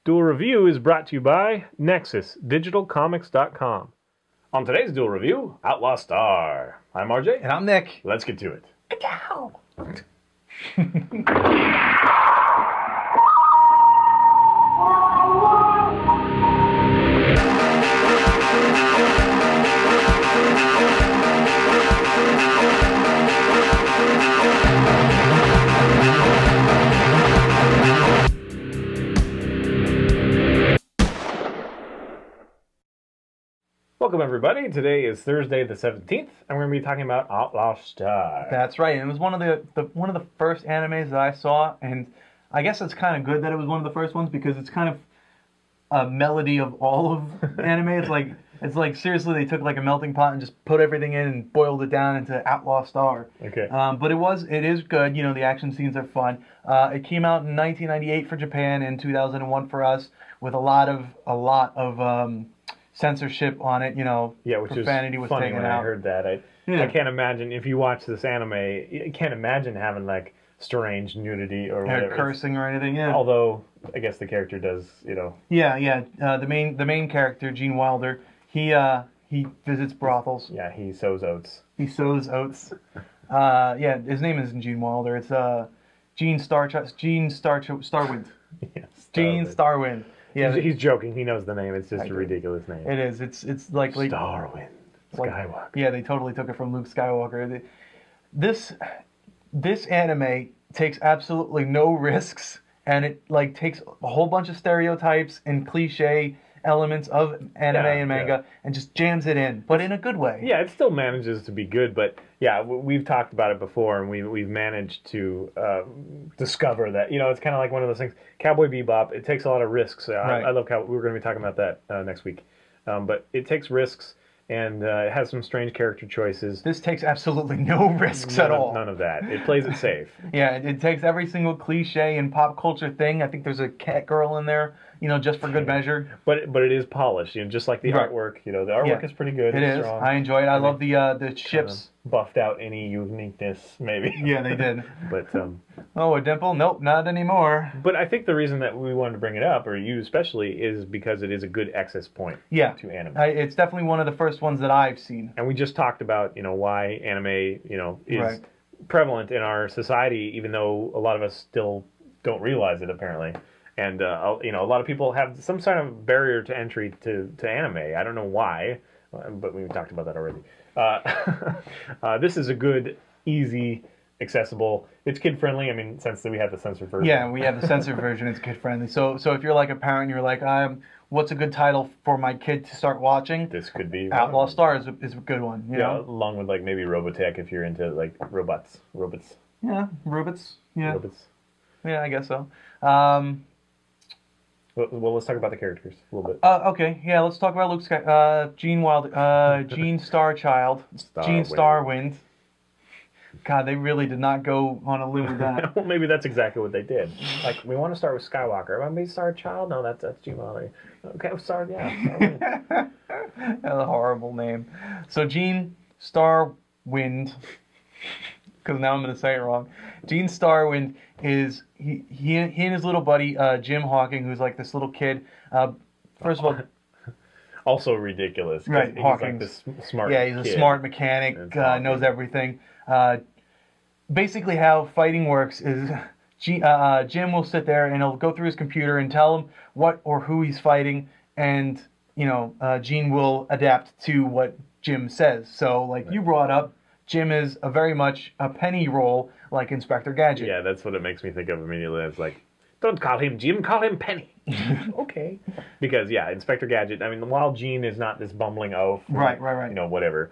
Duel Review is brought to you by NexusDigitalComics.com. On today's Duel Review, Outlaw Star. I'm RJ. And I'm Nick. Let's get to it. Ow. Welcome, everybody. Today is Thursday the 17th, and we're going to be talking about Outlaw Star. That's right. And it was one of the first animes that I saw, and I guess it's kind of good that it was one of the first ones because it's kind of a melody of all of anime. It's like seriously they took like a melting pot and just put everything in and boiled it down into Outlaw Star. Okay. But it is good. You know, the action scenes are fun. It came out in 1998 for Japan and 2001 for us, with a lot of censorship on it, you know. Yeah, which profanity is was funny taken when out. I heard that. I can't imagine, if you watch this anime, you can't imagine having like strange nudity or whatever. Or cursing or anything, yeah. Although, I guess the character does, you know. Yeah. The main character, Gene Wilder, he visits brothels. Yeah, he sows oats. He sows oats. Yeah, his name isn't Gene Wilder. It's Gene Starwind. Yeah, Gene Starwind. Yeah, he's joking. He knows the name. It's just a ridiculous name. It is. It's like Starwind. Skywalker. Yeah, they totally took it from Luke Skywalker. This anime takes absolutely no risks, and it like takes a whole bunch of stereotypes and cliche elements of anime and manga and just jams it in, but in a good way. Yeah, it still manages to be good, but yeah, we've talked about it before, and we've managed to discover that, you know, it's kind of like one of those things. Cowboy Bebop, it takes a lot of risks. Right. I love we're going to be talking about that next week, but it takes risks, and it has some strange character choices. This takes absolutely no risks at all. None of that. It plays it safe. Yeah, it takes every single cliche and pop culture thing. I think there's a cat girl in there, you know, just for good measure. But it is polished, you know, just like the artwork. You know, the artwork is pretty good. It is. Strong. I enjoy it. I love the ships. Buffed out any uniqueness, maybe. Yeah, they did. But oh, a dimple? Nope, not anymore. But I think the reason that we wanted to bring it up, or you especially, is because it is a good access point to anime. It's definitely one of the first ones that I've seen. And we just talked about, you know, why anime, you know, is prevalent in our society, even though a lot of us still don't realize it, apparently. And, you know, a lot of people have some sort of barrier to entry to anime. I don't know why, but we talked about that already. This is a good, easy, accessible. It's kid-friendly. I mean, since we have the censored version. Yeah, we have the censored version. It's kid-friendly. So if you're like a parent, you're like, what's a good title for my kid to start watching? This could be Outlaw Star is a good one. You know? Along with like maybe Robotech if you're into like robots. Yeah, robots. Yeah. Robots. Yeah, I guess so. Well, let's talk about the characters a little bit. Okay, yeah, let's talk about Gene Wilder, Gene Starchild, Gene Starwind. God, they really did not go on a limb with that. Well, maybe that's exactly what they did. Like, we want to start with Skywalker. Want me to start Starchild? No, that's Gene Wilder. Okay, Starwind. That's a horrible name. So Gene Starwind, because now I'm going to say it wrong. Gene Starwind is he and his little buddy Jim Hawking, who's like this little kid. First of all, also ridiculous. Right, he's Hawking's like this smart. Yeah, he's a smart mechanic. Knows everything. Basically, how fighting works is Jim will sit there and he'll go through his computer and tell him what or who he's fighting, and you know, Gene will adapt to what Jim says. So, like you brought up, Jim is very much a penny role, like Inspector Gadget. Yeah, that's what it makes me think of immediately. It's like, don't call him Jim, call him Penny. Okay. Because, yeah, Inspector Gadget, I mean, while Gene is not this bumbling oaf, right. You know, whatever,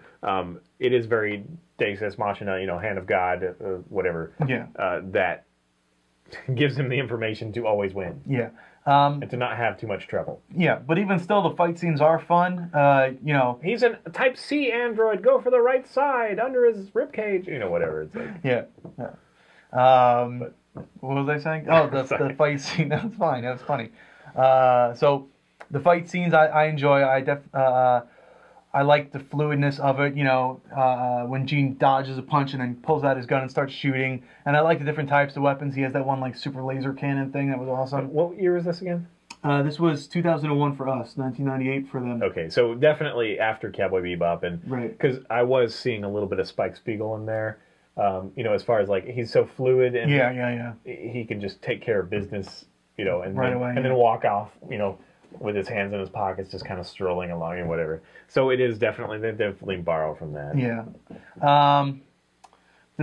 it is very Deus Ex Machina, you know, hand of God, whatever. Yeah. That gives him the information to always win. Yeah. And to not have too much trouble. Yeah, but even still, the fight scenes are fun. You know, he's a Type C android. Go for the right side under his ribcage. You know, whatever. It's like. Yeah. What was I saying? Oh, the fight scene. That's fine. That's funny. So the fight scenes I enjoy. I like the fluidness of it, you know, when Gene dodges a punch and then pulls out his gun and starts shooting. And I like the different types of weapons. He has that one, like, super laser cannon thing that was awesome. What year is this again? This was 2001 for us, 1998 for them. Okay, so definitely after Cowboy Bebop, and because I was seeing a little bit of Spike Spiegel in there, as far as like he's so fluid and he can just take care of business, and right then, away, and then walk off, with his hands in his pockets, just kind of strolling along and whatever. So it is definitely they definitely borrow from that. Yeah.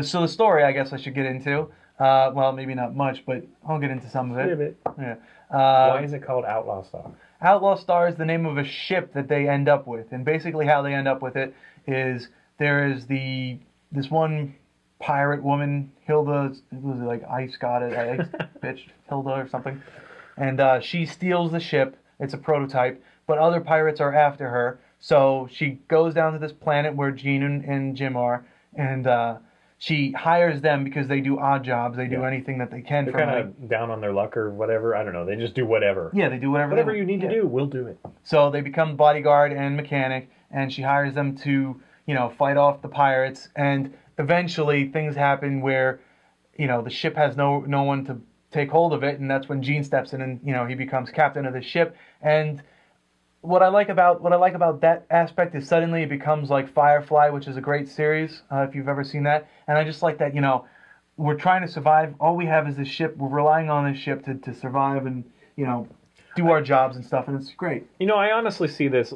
So the story, I guess I should get into. Well, maybe not much, but I'll get into some of it. A bit. Yeah. Why is it called Outlaw Star? Outlaw Star is the name of a ship that they end up with, and basically how they end up with it is there is this one pirate woman, Hilda, was it like Ice bitch, Hilda or something, and she steals the ship. It's a prototype, but other pirates are after her, so she goes down to this planet where Gene and Jim are, and she hires them because they do odd jobs. They do anything that they can. They're kind of down on their luck or whatever. I don't know. They just do whatever. Yeah, they do whatever. Whatever you need to do, we'll do it. So they become bodyguard and mechanic, and she hires them to, fight off the pirates. And eventually things happen where, the ship has no one to take hold of it, and that's when Gene steps in and, he becomes captain of the ship. And what I like about that aspect is suddenly it becomes like Firefly, which is a great series, if you've ever seen that. And I just like that, we're trying to survive. All we have is this ship. We're relying on this ship to survive and, do our jobs and stuff, and it's great. I honestly see this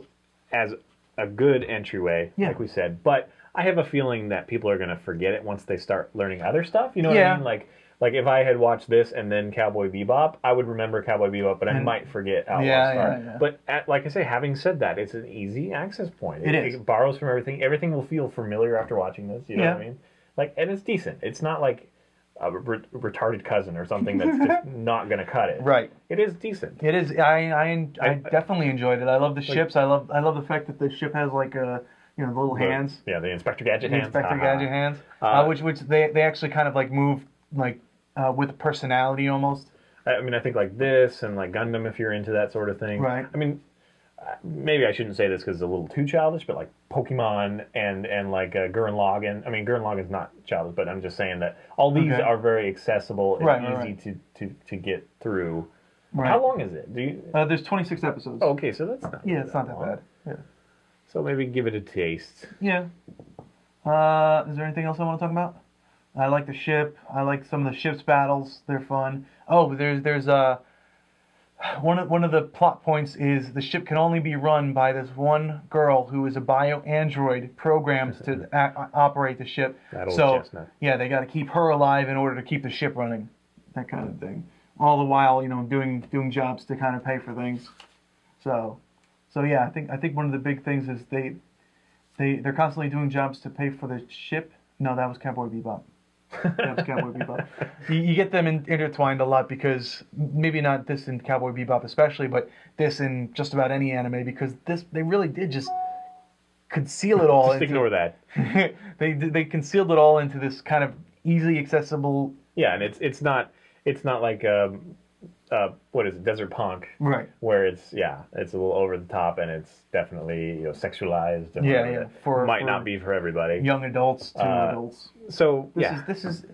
as a good entryway, like we said, but I have a feeling that people are going to forget it once they start learning other stuff. You know what I mean? Like if I had watched this and then Cowboy Bebop, I would remember Cowboy Bebop, but I might forget Outlaw Star. Yeah. But like I say, having said that, it's an easy access point. It borrows from everything. Everything will feel familiar after watching this. You know what I mean? And it's decent. It's not like a retarded cousin or something that's just not going to cut it. Right. It is decent. It is. I definitely enjoyed it. I love the ships. I love the fact that the ship has like little hands. Yeah, the Inspector Gadget hands. Inspector Gadget hands. Which they actually kind of like move like with personality almost. I mean, I think like this and like Gundam, if you're into that sort of thing. Right. I mean, maybe I shouldn't say this because it's a little too childish, but like Pokemon and like Gurren Lagann. I mean, Gurren Lagann's not childish, but I'm just saying that all these are very accessible and easy to get through. Right. How long is it? There's 26 episodes. Oh, okay, so that's not. Yeah, it's not that bad. Yeah. So maybe give it a taste. Yeah. Is there anything else I want to talk about? I like the ship. I like some of the ship's battles. They're fun. Oh, there's one of the plot points is the ship can only be run by this one girl who is a bio-android programmed to operate the ship. That old chestnut. Yeah, they got to keep her alive in order to keep the ship running. That kind of thing. All the while, doing jobs to kind of pay for things. So yeah, I think one of the big things is they're constantly doing jobs to pay for the ship. No, that was Cowboy Bebop. That was Cowboy Bebop. You get them intertwined a lot because maybe not this in Cowboy Bebop especially, but this in just about any anime because they really did just conceal it all. Just ignore that. They concealed it all into this kind of easily accessible. Yeah, and it's not like what is it, Desert Punk, right? Where it's a little over the top and it's definitely sexualized. And might not be for everybody. Young adults to adults. So this is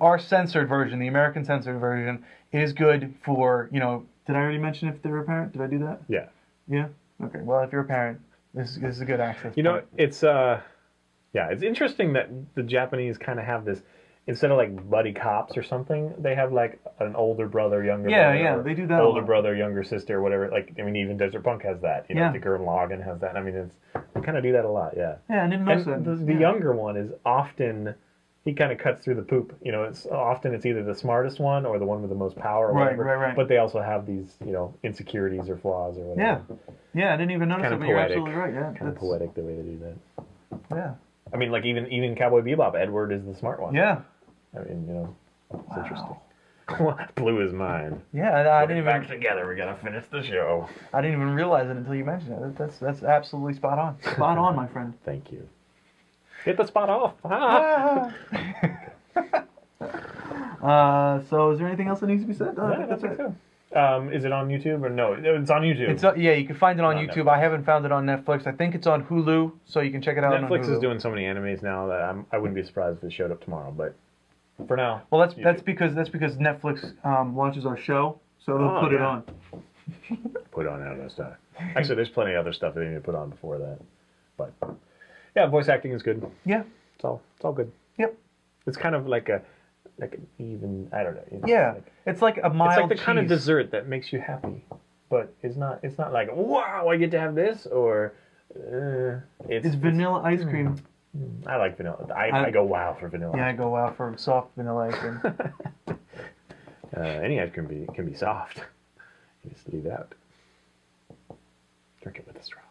our censored version. The American censored version is good for Did I already mention if they're a parent? Did I do that? Yeah. Yeah. Okay. Well, if you're a parent, this is a good access. It's it's interesting that the Japanese kind of have this. Instead of like buddy cops or something, they have like an older brother, younger brother. Yeah, they do that. Older brother, younger sister, whatever. Like, I mean, even Desert Punk has that. The Gurren Lagann has that. I mean, they kind of do that a lot. Yeah. Yeah, I didn't know that. The younger one is often he kind of cuts through the poop. It's either the smartest one or the one with the most power. Or whatever. Right. But they also have these insecurities or flaws or whatever. Yeah, I didn't even notice it. But you're absolutely right. Yeah, kind of poetic the way they do that. Yeah. I mean, like even Cowboy Bebop, Edward is the smart one. Yeah. I mean, it's interesting. Blew his mind. Yeah, and I didn't even. Back together, we gotta finish the show. I didn't even realize it until you mentioned it. That's absolutely spot on. Spot on, my friend. Thank you. Hit the spot off. So, is there anything else that needs to be said? I think so. Is it on YouTube or no? It's on YouTube. You can find it on YouTube. Netflix. I haven't found it on Netflix. I think it's on Hulu, so you can check it out. Netflix is doing so many animes now that I wouldn't be surprised if it showed up tomorrow. But for now, well, that's because Netflix launches our show, so they'll put it on. Put on Outlaw Star. Actually, there's plenty of other stuff that they need to put on before that. But yeah, voice acting is good. Yeah. It's all good. Yep. It's kind of like an even, I don't know. Yeah. It's like a mild It's like the cheese. kind of dessert that makes you happy. But it's not like, wow, I get to have this, or it's vanilla ice cream. I like vanilla. I go wow for vanilla. Yeah, I go wow for soft vanilla ice cream. Any ice cream can be soft. You just leave it out. Drink it with a straw.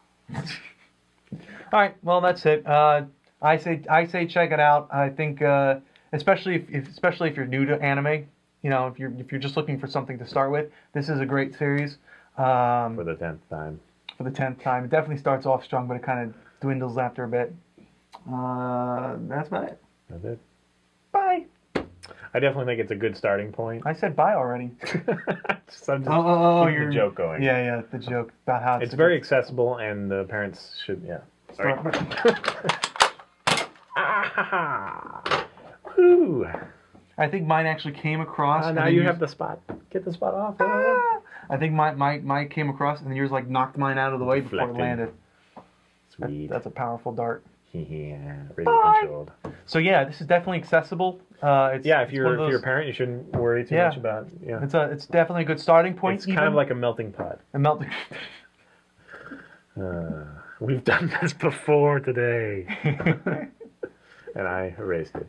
All right, well that's it. I say check it out. I think especially if you're new to anime, you know, if you're just looking for something to start with, this is a great series. For the 10th time. For the 10th time, it definitely starts off strong, but it kind of dwindles after a bit. That's about it. That's it. Bye. I definitely think it's a good starting point. I said bye already. I'm just you're the joke going. Yeah, the joke about how it's very accessible, and the parents should, yeah. All right. Woo. I think mine actually came across. Now you have the spot. Get the spot off. I think mine came across, and yours like knocked mine out of the way before it landed. Sweet. That's a powerful dart. Yeah, radio controlled. So yeah, this is definitely accessible. If you're a parent, you shouldn't worry too much about. Yeah, it's definitely a good starting point. It's kind of like a melting pot. A melting. We've done this before today, and I erased it.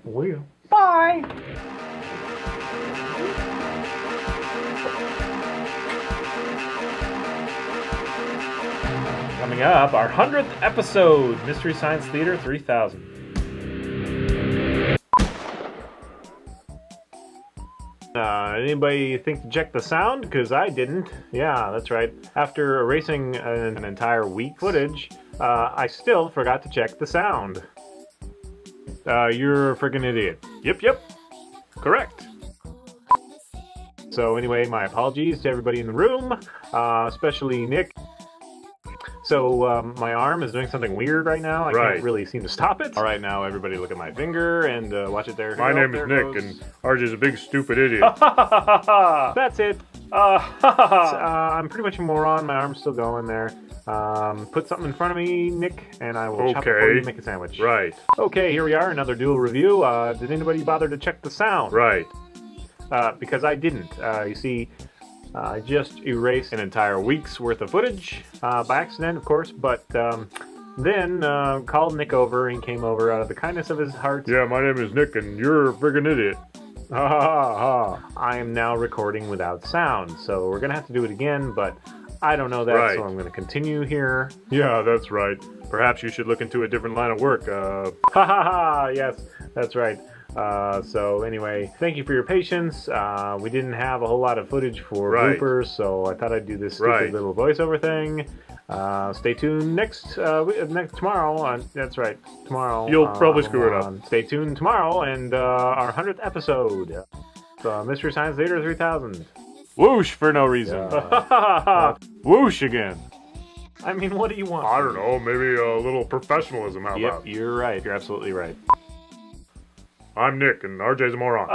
Will. Bye. Coming up, our 100th episode, Mystery Science Theater 3000. Anybody think to check the sound? Because I didn't. Yeah, that's right. After erasing an entire week footage, I still forgot to check the sound. You're a freaking idiot. Yep. Correct. So anyway, my apologies to everybody in the room, especially Nick. So my arm is doing something weird right now. I can't really seem to stop it. All right, now everybody look at my finger and watch it there. My name is Nick, and RJ's a big stupid idiot. That's it. I'm pretty much a moron. My arm's still going there. Put something in front of me, Nick, and I will chop it for you and make a sandwich. Right. Okay, here we are, another Duel review. Did anybody bother to check the sound? Right. Because I didn't. You see, I just erased an entire week's worth of footage, by accident, of course, but then called Nick over. He came over out of the kindness of his heart. Yeah, my name is Nick, and you're a friggin' idiot. I am now recording without sound, so we're going to have to do it again, but I don't know that, so I'm going to continue here. Yeah, that's right. Perhaps you should look into a different line of work. Yes, that's right. So anyway, thank you for your patience. We didn't have a whole lot of footage for bloopers, so I thought I'd do this stupid little voiceover thing. Stay tuned next tomorrow. That's right, tomorrow. You'll probably screw it up. Stay tuned tomorrow and our 100th episode. Mystery Science Theater 3000. Whoosh for no reason. Whoosh again. I mean, what do you want? I don't know. Maybe a little professionalism. How about? You're right. You're absolutely right. I'm Nick, and RJ's a moron.